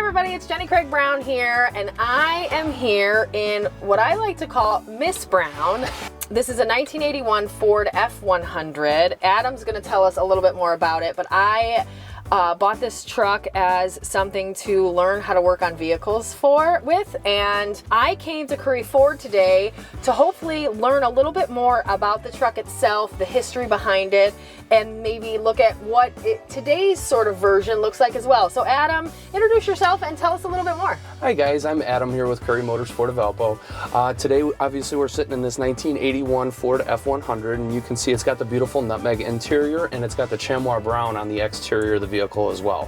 everybody, it's Jenny Craig Brown here, and I am here in what I like to call Miss Brown. This is a 1981 Ford F-100. Adam's going to tell us a little bit more about it, but I bought this truck as something to learn how to work on vehicles with, and I came to Currie Ford today to hopefully learn a little bit more about the truck itself, the history behind it, and maybe look at what today's sort of version looks like as well. So Adam, introduce yourself and tell us a little bit more. Hi guys, I'm Adam here with Currie Motorsport of Valpo. Today, obviously, we're sitting in this 1981 Ford F-100, and you can see it's got the beautiful nutmeg interior, and it's got the chamois brown on the exterior of the vehicle as well.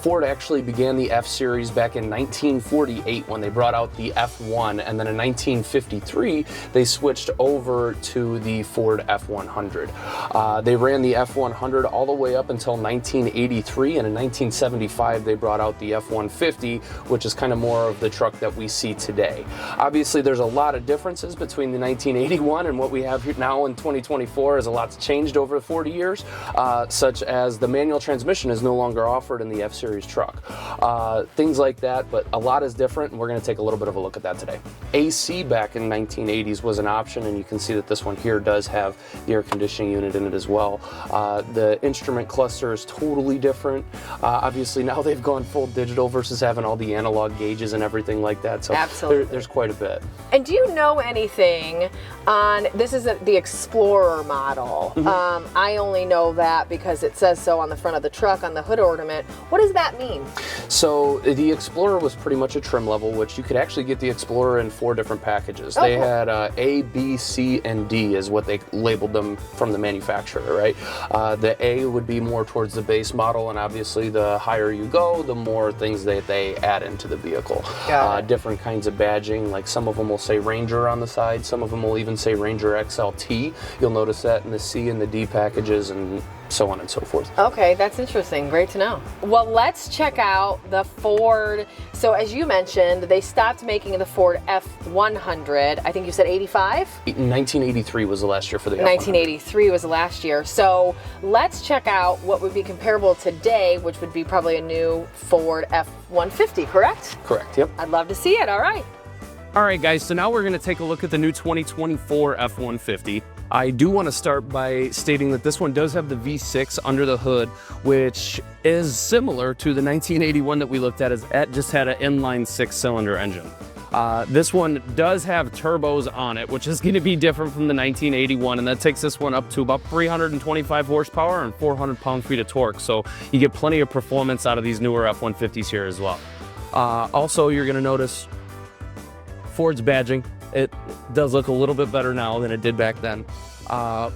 Ford actually began the F-Series back in 1948 when they brought out the F1, and then in 1953, they switched over to the Ford F-100. They ran the F-100 all the way up until 1983, and in 1975, they brought out the F-150, which is kind of more of the truck that we see today. Obviously, there's a lot of differences between the 1981 and what we have here now in 2024, as a lot's changed over the 40 years, such as the manual transmission is no longer offered in the F-Series truck. Things like that, but a lot is different, and we're going to take a little bit of a look at that today. AC back in the 1980s was an option, and you can see that this one here does have the air conditioning unit in it as well. The instrument cluster is totally different. Obviously, now they've gone full digital versus having all the analog gauges and everything like that, so there's quite a bit. And do you know anything on, this is the Explorer model. Mm-hmm. I only know that because it says so on the front of the truck on the hood ornament. What does that mean? So the Explorer was pretty much a trim level, which you could actually get the Explorer in 4 different packages. They had A, B, C, and D is what they labeled them from the manufacturer, right? The A would be more towards the base model, and obviously the higher you go, the more things that they add into the vehicle. Different kinds of badging, like some of them will say Ranger on the side, some of them will even say Ranger XLT. You'll notice that in the C and the D packages, and so on and so forth. Okay, that's interesting. Great to know. Well, let's check out the Ford. So as you mentioned, they stopped making the Ford F-100. I think you said 85? 1983 was the last year for the F-100. 1983 was the last year. So let's check out what would be comparable today, which would be probably a new Ford F-150, correct? Correct, yep. I'd love to see it. All right. All right, guys, so now we're going to take a look at the new 2024 F-150. I do want to start by stating that this one does have the V6 under the hood, which is similar to the 1981 that we looked at, as it just had an inline 6-cylinder engine. This one does have turbos on it, which is going to be different from the 1981, and that takes this one up to about 325 horsepower and 400 pound-feet of torque, so you get plenty of performance out of these newer F-150s here as well. Also, you're going to notice Ford's badging. It does look a little bit better now than it did back then.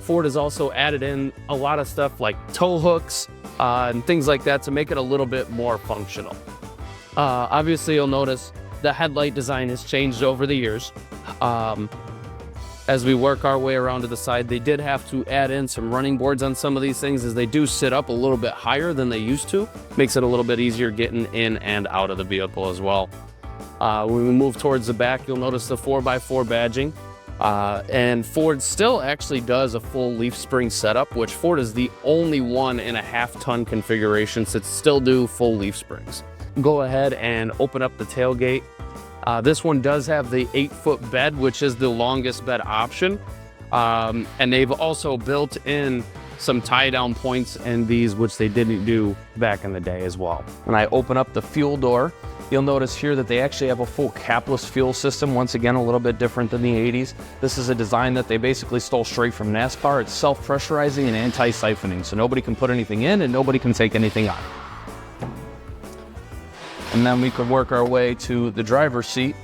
Ford has also added in a lot of stuff like tow hooks and things like that to make it a little bit more functional. Obviously, you'll notice the headlight design has changed over the years. As we work our way around to the side, they did have to add in some running boards on some of these things, as they do sit up a little bit higher than they used to. Makes it a little bit easier getting in and out of the vehicle as well. When we move towards the back, you'll notice the 4x4 badging. And Ford still actually does a full leaf spring setup, which Ford is the only one in a half-ton configuration that still do full leaf springs. Go ahead and open up the tailgate. This one does have the 8-foot bed, which is the longest bed option. And they've also built in some tie-down points in these, which they didn't do back in the day as well. When I open up the fuel door, you'll notice here that they actually have a full capless fuel system. Once again, a little bit different than the 80s. This is a design that they basically stole straight from NASCAR. It's self-pressurizing and anti-siphoning, so nobody can put anything in and nobody can take anything out. And then we could work our way to the driver's seat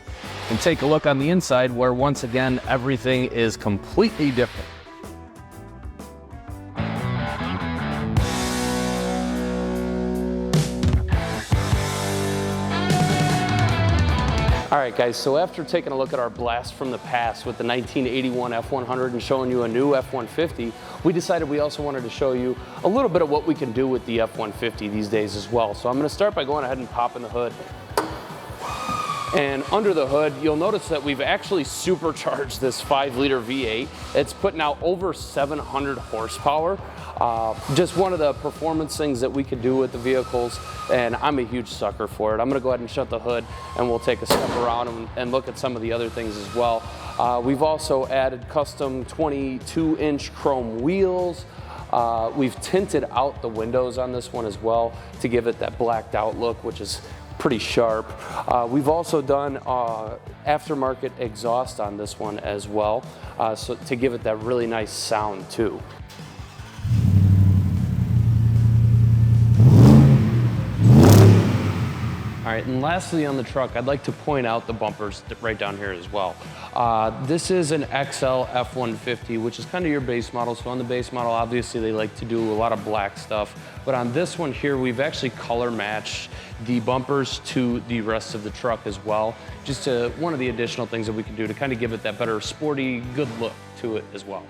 and take a look on the inside, where once again, everything is completely different. All right, guys, so after taking a look at our blast from the past with the 1981 F-100 and showing you a new F-150, we decided we also wanted to show you a little bit of what we can do with the F-150 these days as well. So I'm going to start by going ahead and popping the hood. And under the hood, you'll notice that we've actually supercharged this 5-liter V8. It's putting out over 700 horsepower. Just one of the performance things that we could do with the vehicles, and I'm a huge sucker for it. I'm gonna go ahead and shut the hood, and we'll take a step around and look at some of the other things as well. We've also added custom 22-inch chrome wheels. We've tinted out the windows on this one as well to give it that blacked out look, which is pretty sharp. We've also done aftermarket exhaust on this one as well, so to give it that really nice sound too. All right, and lastly on the truck, I'd like to point out the bumpers right down here as well. This is an XL F-150, which is kind of your base model. So on the base model, obviously they like to do a lot of black stuff. But on this one here, we've actually color matched the bumpers to the rest of the truck as well. Just one of the additional things that we can do to kind of give it that better sporty, good look to it as well.